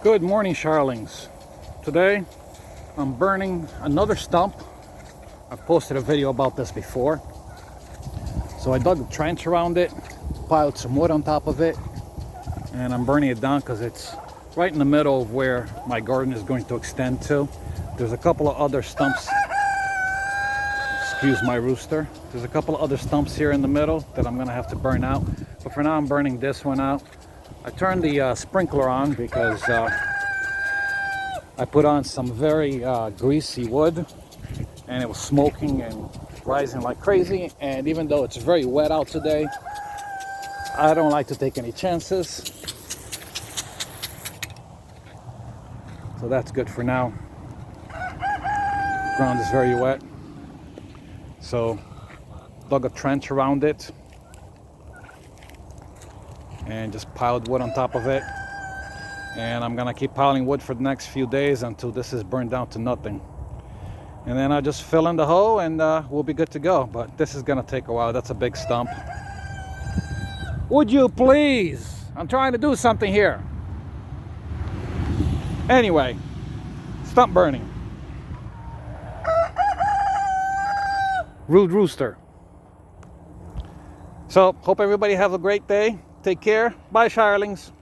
Good morning, Charlings. Today I'm burning another stump. I've posted a video about this before. So I dug a trench around it, piled some wood on top of it, and I'm burning it down because it's right in the middle of where my garden is going to extend to. There's a couple of other stumps. Excuse my rooster. There's a couple of other stumps here in the middle that I'm gonna have to burn out. But for now I'm burning this one out. I turned the sprinkler on because I put on some very greasy wood, and it was smoking and rising like crazy. And even though it's very wet out today, I don't like to take any chances. So that's good for now. Ground is very wet. So dug a trench around it and just piled wood on top of it. And I'm gonna keep piling wood for the next few days until this is burned down to nothing. And then I just fill in the hole and we'll be good to go. But this is gonna take a while. That's a big stump. Would you please? I'm trying to do something here. Anyway, stump burning. Rude rooster. So hope everybody have a great day. Take care. Bye, Shirlings.